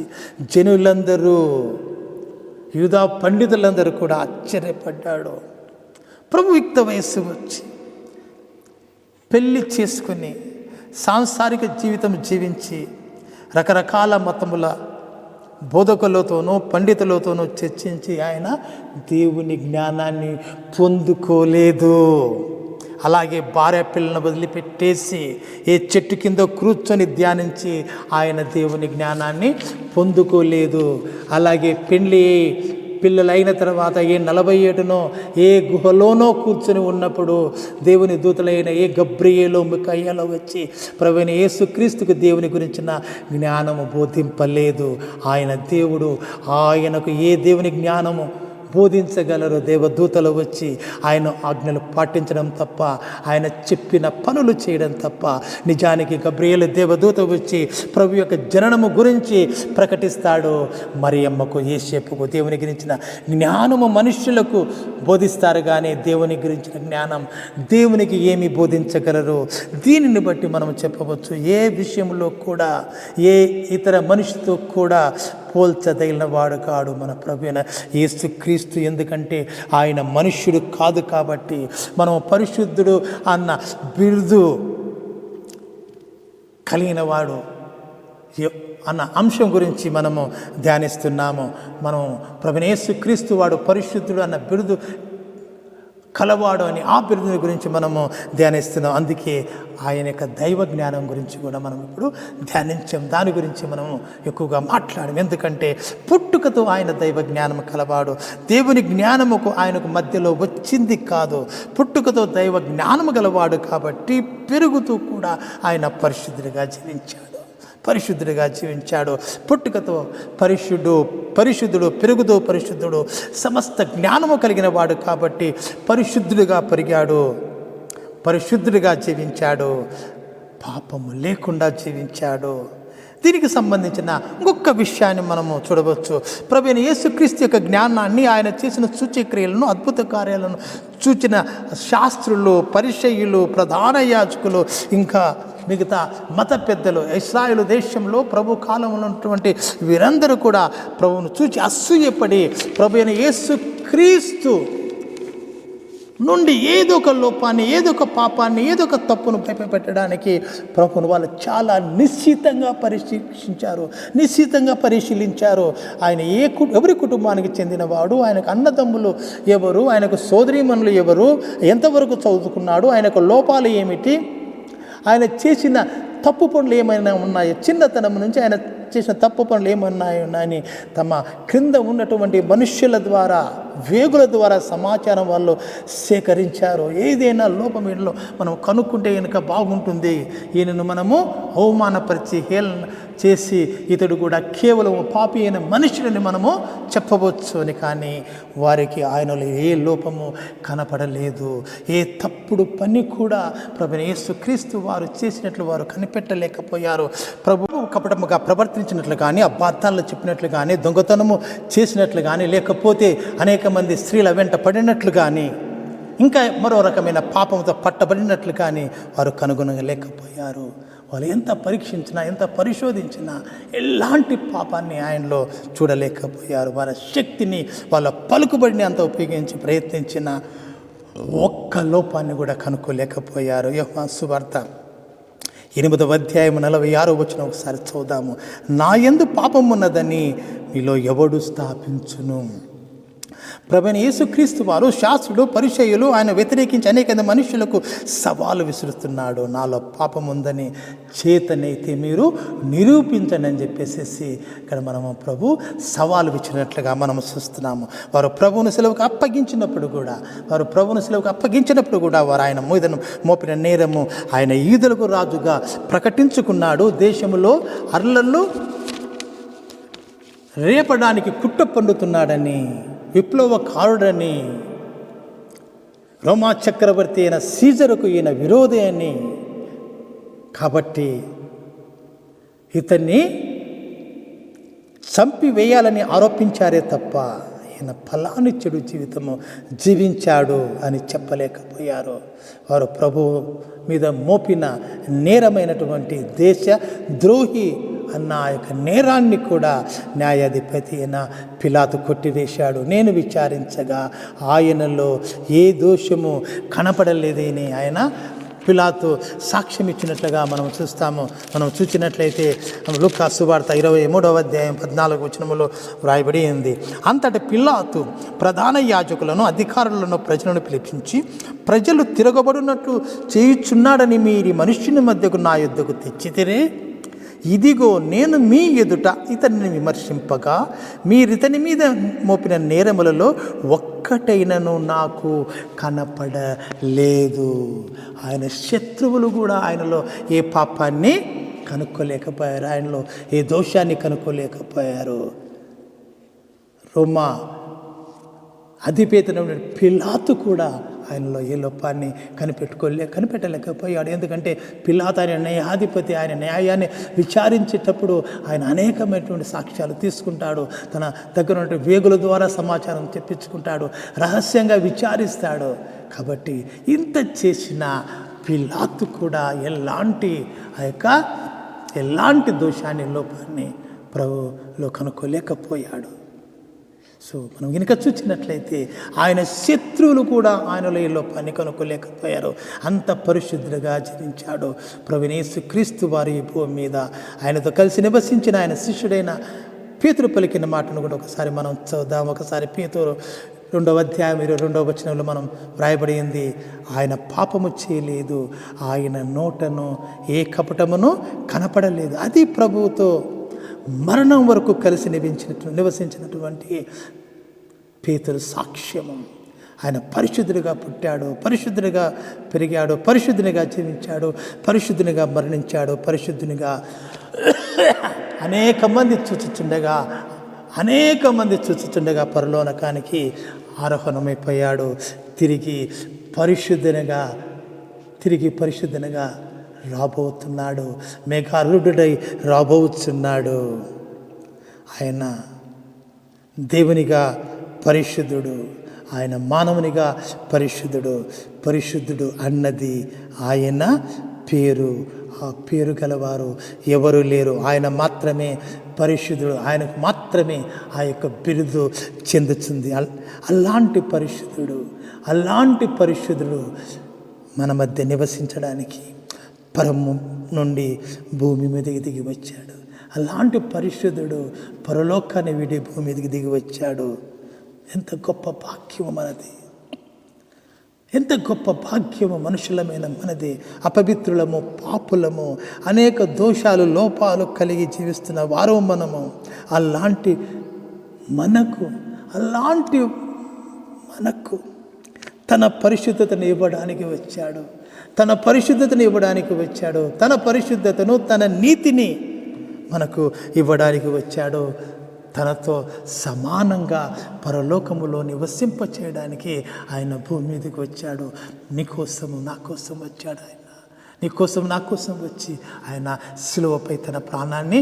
జనులందరూ, యూదా పండితులందరూ కూడా ఆశ్చర్యపడ్డాడు. ప్రభు యుక్త వయస్సు వచ్చి పెళ్ళి చేసుకుని సాంసారిక జీవితం జీవించి రకరకాల మతముల బోధకులతోనూ పండితులతోనూ చర్చించి ఆయన దేవుని జ్ఞానాన్ని పొందుకోలేదు. అలాగే భార్య పిల్లలను వదిలిపెట్టేసి ఏ చెట్టు కింద కూర్చొని ధ్యానించి ఆయన దేవుని జ్ఞానాన్ని పొందుకోలేదు. అలాగే పిల్లలైన తర్వాత ఏ 40 ఏటనో ఏ గుహలోనో కూర్చొని ఉన్నప్పుడు దేవుని దూతలైన ఏ గబ్రియేలో మికాయేలో వచ్చి ప్రభువైన యేసుక్రీస్తుకు దేవుని గురించిన జ్ఞానము బోధింపలేదు. ఆయన దేవుడు, ఆయనకు ఏ దేవుని జ్ఞానము బోధించగలరు? దేవదూతలు వచ్చి ఆయన ఆజ్ఞలు పాటించడం తప్ప, ఆయన చెప్పిన పనులు చేయడం తప్ప. నిజానికి గబ్రియేలు దేవదూత వచ్చి ప్రభు యొక్క జననము గురించి ప్రకటిస్తాడు. మరియమ్మకు, యేసేపుకు దేవుని గురించిన జ్ఞానము మనుష్యులకు బోధిస్తారు, కానీ దేవుని గురించిన జ్ఞానం దేవునికి ఏమి బోధించగలరు? దీనిని బట్టి మనం చెప్పవచ్చు, ఏ విషయంలో కూడా ఏ ఇతర మనిషితో కూడా పోల్చదగిన వాడు కాడు మన ప్రభువైన యేసుక్రీస్తు. ఎందుకంటే ఆయన మనుష్యుడు కాదు కాబట్టి. మనం పరిశుద్ధుడు అన్న బిరుదు కలిగిన వాడు అన్న అంశం గురించి మనము ధ్యానిస్తున్నాము. మనం ప్రభువైన యేసుక్రీస్తు వాడు పరిశుద్ధుడు అన్న బిరుదు కలవాడు అని ఆ బిరుదుని గురించి మనము ధ్యానిస్తున్నాం. అందుకే ఆయన యొక్క దైవ జ్ఞానం గురించి కూడా మనం ఇప్పుడు ధ్యానించాం. దాని గురించి మనము ఎక్కువగా మాట్లాడాం. ఎందుకంటే పుట్టుకతో ఆయన దైవ జ్ఞానం కలవాడు. దేవుని జ్ఞానముకు ఆయనకు మధ్యలో వచ్చింది కాదు. పుట్టుకతో దైవ జ్ఞానము గలవాడు కాబట్టి పెరుగుతూ కూడా ఆయన పరిశుద్ధుడిగా జీవించాడు. పుట్టుకతో పరిశుద్ధుడు, పెరుగుతూ పరిశుద్ధుడు, సమస్త జ్ఞానము కలిగిన వాడు కాబట్టి పరిశుద్ధుడిగా పెరిగాడు, పరిశుద్ధుడిగా జీవించాడు, పాపము లేకుండా జీవించాడు. దీనికి సంబంధించిన ఇంకొక విషయాన్ని మనము చూడవచ్చు. ప్రభువైన యేసుక్రీస్తు యొక్క జ్ఞానాన్ని, ఆయన చేసిన సూచక్రియలను, అద్భుత కార్యాలను చూచిన శాస్త్రులు, పరిసయ్యులు, ప్రధాన యాజకులు, ఇంకా మిగతా మత పెద్దలు, ఇశ్రాయేలు దేశంలో ప్రభు కాలంలో ఉన్నటువంటి వీరందరూ కూడా ప్రభువును చూచి అసూయపడి ప్రభువైన యేసుక్రీస్తు నుండి ఏదో ఒక లోపాన్ని, ఏదో ఒక పాపాన్ని, ఏదో ఒక తప్పును పెట్టడానికి ప్రభువును వాళ్ళు చాలా నిశ్చితంగా పరిశీలించారు. ఆయన ఎవరి కుటుంబానికి చెందినవాడు, ఆయనకు అన్నదమ్ములు ఎవరు, ఆయనకు సోదరీమణులు ఎవరు, ఎంతవరకు చదువుకున్నాడు, ఆయనకు లోపాలు ఏమిటి, ఆయన చేసిన తప్పు పనులు ఏమైనా ఉన్నాయో, చిన్నతనం నుంచి ఆయన చేసిన తప్పు పనులు ఏమన్నాయని తమ క్రింద ఉన్నటువంటి మనుష్యుల ద్వారా, వేగుల ద్వారా సమాచారం వాళ్ళు సేకరించారు. ఏదైనా లోపం ఈయనలో మనం కనుక్కుంటే కనుక బాగుంటుంది, ఈయనను మనము అవమానపరిచి హేళన చేసి ఇతడు కూడా కేవలం పాపి అయిన మనుషులని మనము చెప్పవచ్చు అని. కానీ వారికి ఆయనలో ఏ లోపము కనపడలేదు. ఏ తప్పుడు పని కూడా ప్రభువైన యేసుక్రీస్తు వారు చేసినట్లు వారు కనిపెట్టలేకపోయారు. ప్రభువు కపటముగా ప్రవర్తించినట్లు కానీ, అబద్ధాలు చెప్పినట్లు కానీ, దొంగతనము చేసినట్లు కానీ, లేకపోతే అనేక మంది స్త్రీల వెంట పడినట్లు కానీ, ఇంకా మరో రకమైన పాపంతో పట్టబడినట్లు కానీ వారు కనుగొనలేకపోయారు. వాళ్ళు ఎంత పరీక్షించినా, ఎంత పరిశోధించినా ఎలాంటి పాపాన్ని ఆయనలో చూడలేకపోయారు. వాళ్ళ శక్తిని, వాళ్ళ పలుకుబడిని అంత ఉపయోగించి ప్రయత్నించిన ఒక్క లోపాన్ని కూడా కనుక్కోలేకపోయారు. యోహాను సువార్త 8వ అధ్యాయం 46వ వచనం ఒకసారి చదువుదాము. నా యందు పాపం ఉన్నదని మీలో ఎవడు స్థాపించును? ప్రభువైన యేసుక్రీస్తు వారు శాస్త్రులు, పరిసయ్యులు ఆయన వ్యతిరేకించి అనేక మనుషులకు సవాలు విసురుతున్నాడు. నాలో పాపం ఉందని చేతనైతే మీరు నిరూపించండి అని చెప్పేసి ఇక్కడ మనము ప్రభు సవాలు ఇచ్చినట్లుగా మనం చూస్తున్నాము. వారు ప్రభువును సెలవుకు అప్పగించినప్పుడు కూడా వారు ఆయన మీదను మోపిన నేరము ఆయన యూదులకు రాజుగా ప్రకటించుకున్నాడు. దేశంలో అర్లలు రేపడానికి కుట్ర పండుతున్నాడని, విప్లవకారుడని, రోమా చక్రవర్తి అయిన సీజరుకు ఈయన విరోధి అని, కాబట్టి ఇతన్ని చంపివేయాలని ఆరోపించారే తప్ప ఈయన ఫలాని చెడు జీవితము జీవించాడు అని చెప్పలేకపోయారు. వారు ప్రభు మీద మోపిన నేరమైనటువంటి దేశ ద్రోహి అన్న ఆ యొక్క నేరాన్ని కూడా న్యాయాధిపతి అయిన పిలాతు కొట్టివేశాడు. నేను విచారించగా ఆయనలో ఏ దోషము కనపడలేదని ఆయన పిలాతు సాక్ష్యం ఇచ్చినట్లుగా మనం చూస్తాము. మనం చూసినట్లయితే లూకా సువార్త 23వ అధ్యాయం 14వ వచనములో వ్రాయబడి ఉంది. అంతటి పిలాతు ప్రధాన యాజకులను, అధికారులను, ప్రజలను పిలిపించి, ప్రజలు తిరగబడినట్లు చేయుచున్నాడని మీరు మనుష్యుని మధ్యకు నా యొద్దకు తెచ్చితిరే, ఇదిగో నేను మీ ఎదుట ఇతనిని విమర్శింపగా మీరితని మీద మోపిన నేరములలో ఒక్కటైనను నాకు కనపడలేదు. ఆయన శత్రువులు కూడా ఆయనలో ఏ పాపాన్ని కనుక్కోలేకపోయారు, ఆయనలో ఏ దోషాన్ని కనుక్కోలేకపోయారు. రోమా అధిపేతనైన పిలాతు కూడా ఆయనలో ఏ లోపాన్ని కనిపెట్టలేకపోయాడు. ఎందుకంటే పిలాతు ఆయన న్యాయాధిపతి, ఆయన న్యాయాన్ని విచారించేటప్పుడు ఆయన అనేకమైనటువంటి సాక్ష్యాలు తీసుకుంటాడు. తన దగ్గర ఉన్న వేగుల ద్వారా సమాచారం తెప్పించుకుంటాడు, రహస్యంగా విచారిస్తాడు. కాబట్టి ఇంత చేసిన పిలాతు కూడా ఎలాంటి దోషాన్ని, లోపాన్ని ప్రభులో కనుక్కోలేకపోయాడు. సో మనం కనుక చూసినట్లయితే ఆయన శత్రువులు కూడా ఆయనలో ఈ లోపాన్ని కనుక్కోలేకపోయారు. అంత పరిశుద్ధులుగా జీవించాడు ప్రభువైన యేసుక్రీస్తు వారి ఈ భూమి మీద. ఆయనతో కలిసి నివసించిన ఆయన శిష్యుడైన పేతురు పలికిన మాటను కూడా ఒకసారి మనం చూద్దాం. ఒకసారి పేతురు 2వ అధ్యాయం 22వ వచనంలో మనం వ్రాయబడింది, ఆయన పాపము చేయలేదు, ఆయన నోటను ఏ కపటమును కనపడలేదు. అది ప్రభువుతో మరణం వరకు కలిసి నివసించినటువంటి పేతురు సాక్ష్యము. ఆయన పరిశుద్ధుడిగా పుట్టాడు, పరిశుద్ధుడిగా పెరిగాడు, పరిశుద్ధునిగా జీవించాడు, పరిశుద్ధునిగా మరణించాడు, పరిశుద్ధునిగా అనేక మంది చూచుచుండగా పరలోకానికి ఆరోహణమైపోయాడు. తిరిగి పరిశుద్ధునిగా రాబోతున్నాడు, మేఘారూఢుడై రాబోతున్నాడు. ఆయన దేవునిగా పరిశుద్ధుడు, ఆయన మానవునిగా పరిశుద్ధుడు అన్నది ఆయన పేరు. ఆ పేరు గలవారు ఎవరు లేరు. ఆయన మాత్రమే పరిశుద్ధుడు, ఆయనకు మాత్రమే ఆ యొక్క బిరుదు చెందుతుంది. అలాంటి పరిశుద్ధుడు మన మధ్య నివసించడానికి పరము నుండి భూమి మీదకి దిగి వచ్చాడు. అలాంటి పరిశుద్ధుడు పరలోకాన్ని వీడి భూమి మీదకి దిగి వచ్చాడు. ఎంత గొప్ప భాగ్యము మనది, ఎంత గొప్ప భాగ్యము మనుషులమైన మనది. అపవిత్రులము, పాపులము, అనేక దోషాలు, లోపాలు కలిగి జీవిస్తున్న వారు మనము. అలాంటి మనకు తన పరిశుద్ధతను ఇవ్వడానికి వచ్చాడు. తన పరిశుద్ధతను, తన నీతిని మనకు ఇవ్వడానికి వచ్చాడు. తనతో సమానంగా పరలోకములో నివసింప చేయడానికి ఆయన భూమి మీదకి వచ్చాడు. నీకోసము నా కోసం వచ్చాడు. ఆయన నీకోసం నా కోసం వచ్చి ఆయన శిలువపై తన ప్రాణాన్ని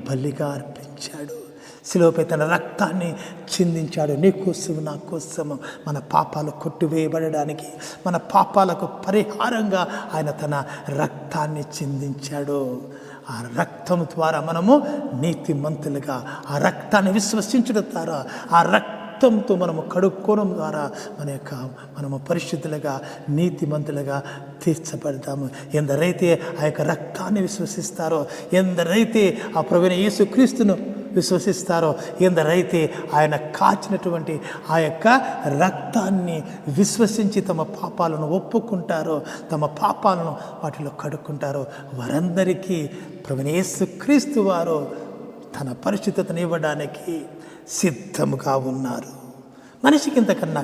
బలిగా అర్పించాడు. శిలువపై తన రక్తాన్ని చిందించాడు. నీకోసం నా కోసము మన పాపాలు కొట్టివేయబడడానికి, మన పాపాలకు పరిహారంగా ఆయన తన రక్తాన్ని చిందించాడు. ఆ రక్తం ద్వారా మనము నీతిమంతులుగా, ఆ రక్తాన్ని విశ్వసించడం ద్వారా, ఆ రక్తంతో మనము కడుక్కోవడం ద్వారా మనము పరిశుద్ధులుగా, నీతిమంతులుగా తీర్చబడతాము. ఎందరైతే ఆ యొక్క రక్తాన్ని విశ్వసిస్తారో, ఎందరైతే ఆ ప్రభువైన యేసుక్రీస్తును విశ్వసిస్తారో, ఎందరైతే ఆయన కాచినటువంటి ఆ యొక్క రక్తాన్ని విశ్వసించి తమ పాపాలను ఒప్పుకుంటారో, తమ పాపాలను వాటిలో కడుక్కుంటారో, వారందరికీ ప్రభువైన యేసుక్రీస్తు వారు తన పరిశుద్ధతను ఇవ్వడానికి సిద్ధముగా ఉన్నారు. మనిషికి ఇంతకన్నా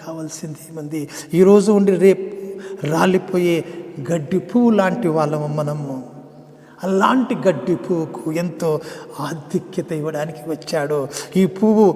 కావాల్సిందేముంది? ఈరోజు ఉండి రేపు రాలిపోయే గడ్డి పువ్వు లాంటి వాళ్ళము మనము. అలాంటి గడ్డి పువ్వుకు ఎంతో ఆధిక్యత ఇవ్వడానికి వచ్చాడు. ఈ పువ్వు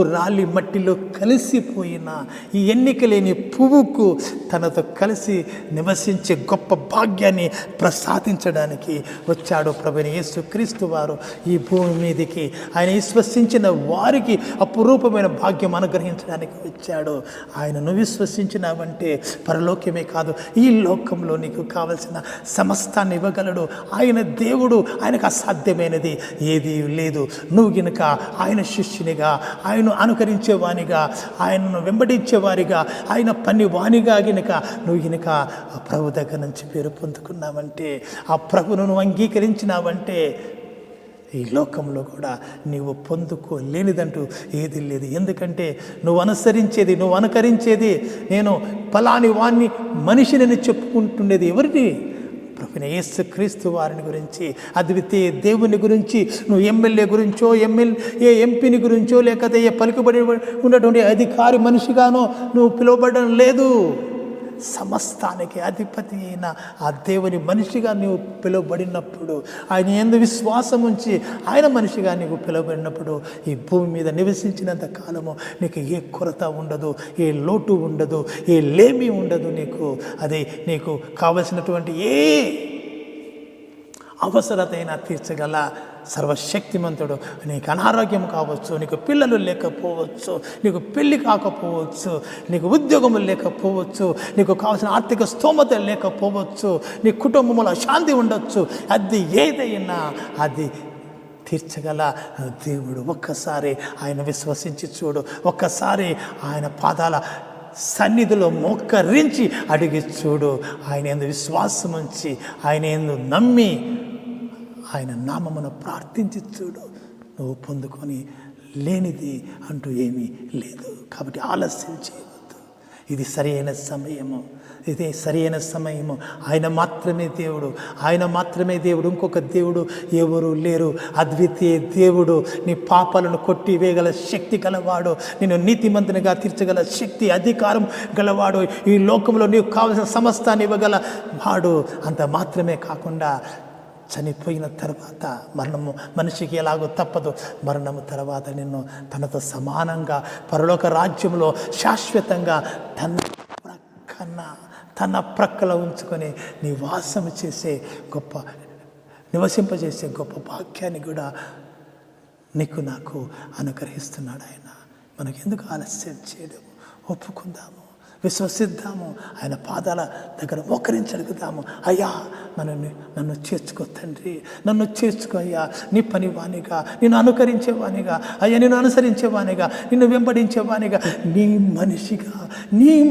రాలి మట్టిలో కలిసిపోయిన ఈ ఎన్నిక లేని పువ్వుకు తనతో కలిసి నివసించే గొప్ప భాగ్యాన్ని ప్రసాదించడానికి వచ్చాడు ప్రభువైన యేసుక్రీస్తు వారు ఈ భూమి మీదకి. ఆయన విశ్వసించిన వారికి అపురూపమైన భాగ్యం అనుగ్రహించడానికి వచ్చాడు. ఆయనను విశ్వసించినావంటే పరలోకమే కాదు, ఈ లోకంలో నీకు కావలసిన సమస్తాన్ని ఇవ్వగలడు. ఆయన దేవుడు, ఆయనకు అసాధ్యమైనది ఏదీ లేదు. నువ్వు గినక ఆయన శిష్యునిగా, ఆయన అనుకరించేవానిగా, ఆయనను వెంబడించేవారిగా, ఆయన పని వానిగా గినక నువ్వు గినక ఆ ప్రభు దగ్గర నుంచి పేరు పొందుకున్నావంటే, ఆ ప్రభును నువ్వు అంగీకరించినావంటే ఈ లోకంలో కూడా నీవు పొందుకోలేనిదంటూ ఏది లేదు. ఎందుకంటే నువ్వు అనుకరించేది నేను ఫలాని వాణ్ణి మనిషిని చెప్పుకుంటుండేది ఎవరిని? ప్రభువైన యేసుక్రీస్తు వారిని గురించి, అద్వితీయ దేవుని గురించి. నువ్వు ఎమ్మెల్యే గురించో, ఎంపీని గురించో, లేకపోతే ఏ పలుకుబడి ఉన్నటువంటి అధికారి మనిషిగానో నువ్వు పిలువబడడం లేదు. సమస్తానికి అధిపతి అయిన ఆ దేవుని మనిషిగా నీవు పిలువబడినప్పుడు, ఆయన యందు విశ్వాసం ఉంచి ఆయన మనిషిగా నీవు పిలువబడినప్పుడు, ఈ భూమి మీద నివసించినంత కాలము నీకు ఏ కొరత ఉండదు, ఏ లోటు ఉండదు, ఏ లేమి ఉండదు. నీకు కావలసినటువంటి ఏ అవసరతైనా తీర్చగల సర్వశక్తిమంతుడు. నీకు అనారోగ్యం కావచ్చు, నీకు పిల్లలు లేకపోవచ్చు, నీకు పెళ్ళి కాకపోవచ్చు, నీకు ఉద్యోగం లేకపోవచ్చు, నీకు కావాల్సిన ఆర్థిక స్తోమత లేకపోవచ్చు, నీ కుటుంబంలో శాంతి ఉండొచ్చు. అది ఏదైనా అది తీర్చగల దేవుడు. ఒక్కసారి ఆయన విశ్వసించి చూడు. ఒక్కసారి ఆయన పాదాల సన్నిధిలో మోకరించి అడిగి చూడు. ఆయన యందు విశ్వాసం ఉంచి, ఆయన యందు నమ్మి, ఆయన నామమును ప్రార్థించి చూడు. నువ్వు పొందుకొని లేనిది అంటూ ఏమీ లేదు. కాబట్టి ఆలస్యం చేయవద్దు. ఇది సరైన సమయము. ఆయన మాత్రమే దేవుడు. ఇంకొక దేవుడు ఎవరు లేరు. అద్వితీయ దేవుడు. నీ పాపాలను కొట్టివేయగల శక్తి గలవాడు. నిన్ను నీతిమంతునిగా తీర్చగల శక్తి, అధికారం గలవాడు. ఈ లోకంలో నీకు కావలసిన సమస్తాన్ని ఇవ్వగల వాడు. అంత మాత్రమే కాకుండా చనిపోయిన తర్వాత మనిషికి ఎలాగో తప్పదు. మరణము తర్వాత నిన్ను తనతో సమానంగా పరలోక రాజ్యంలో శాశ్వతంగా తన ప్రక్కలో ఉంచుకొని నివసింపజేసే గొప్ప భాగ్యాన్ని కూడా నాకు అనుగ్రహిస్తున్నాడు ఆయన. మనకెందుకు ఆలస్యం చేయడము? ఒప్పుకుందాము, విశ్వసిద్దాము, ఆయన పాదాల దగ్గర మోకరించడుగుదాము. అయ్యా, నన్ను చేర్చుకో తండ్రి, నన్ను చేర్చుకో అయ్యా, నీ పనివానిగా, నిన్ను అనుకరించేవానిగా, అయ్యా నిన్ను అనుసరించేవానిగా, నిన్ను వెంబడించేవానిగా, నీ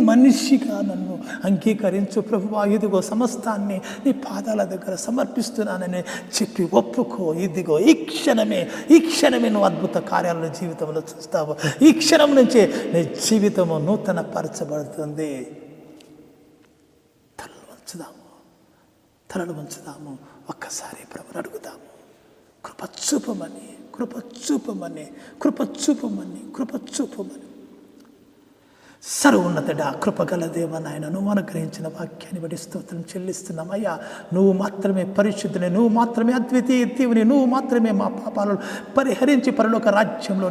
మనిషిగా నన్ను అంగీకరించు ప్రభువా. ఇదిగో సమస్తాన్ని నీ పాదాల దగ్గర సమర్పిస్తున్నానని చెప్పి ఒప్పుకో. ఇదిగో ఈ క్షణమే నువ్వు అద్భుత కార్యాలను జీవితంలో చూస్తావు. ఈ క్షణం నుంచే నీ జీవితము నూతన పరచబడుతుంది. తలలు వంచుదాము. ఒక్కసారి ప్రభుని అడుగుదాము. కృప చూపమని. సర్వోన్నతుడా, కృపగల దేవ నాయన, నువ్వు అనుగ్రహించిన వాక్యాన్ని బట్టి స్తోత్రం చెల్లిస్తున్నాం. అయ్యా, నువ్వు మాత్రమే పరిశుద్ధుని, నువ్వు మాత్రమే అద్వితీయ దేవుని, నువ్వు మాత్రమే మా పాపాలను పరిహరించి పరలోక రాజ్యంలో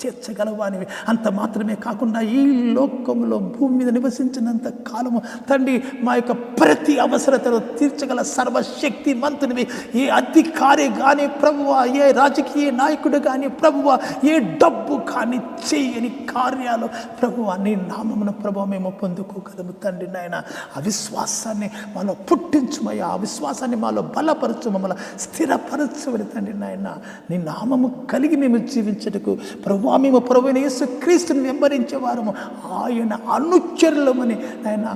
చేర్చగలవానివి. అంత మాత్రమే కాకుండా ఈ లోకంలో భూమి మీద నివసించినంత కాలము తండ్రి, మా యొక్క ప్రతి అవసరతను తీర్చగల సర్వశక్తిమంతునివి. ఏ అధికారి కానీ ప్రభువ, ఏ రాజకీయ నాయకుడు కానీ ప్రభువ, ఏ డబ్బు కానీ చేయని కార్యాలు ప్రభువ నీ నామమున ప్రభువ మేము పొందుకోగలము తండ్రి. నాయన, ఆ విశ్వాసాన్ని మాలో పుట్టించుమయ్యా, ఆ విశ్వాసాన్ని మాలో బలపరచు, మమ్మల్ని స్థిరపరచుమని తండ్రి. నాయన, నీ నామము కలిగి మేము జీవించటకు ప్రభు మేము ప్రభువైన యేసుక్రీస్తుని వెంబడించేవారము, ఆయన అనుచరులమని ఆయన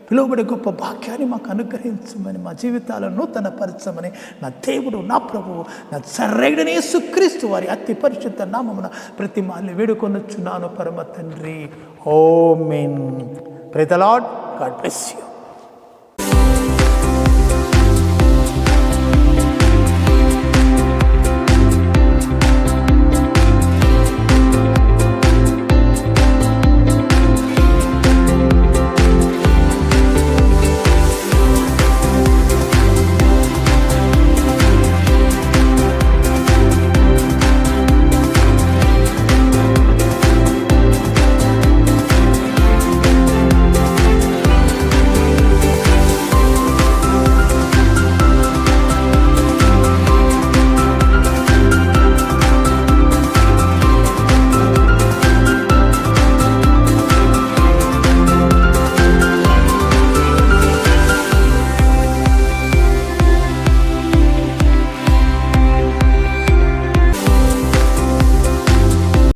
పిలువబడే గొప్ప భాగ్యాన్ని మాకు అనుగ్రహించమని, మా జీవితాలను నూతనపరచమని నా దేవుడు, నా ప్రభువు, నా సరైన యేసుక్రీస్తు వారి అతి పరిశుద్ధ నామమున ప్రతి మాల్ని వేడుకొనొచ్చున్నాను పరమ తండ్రి. Amen. Praise the Lord. God bless you.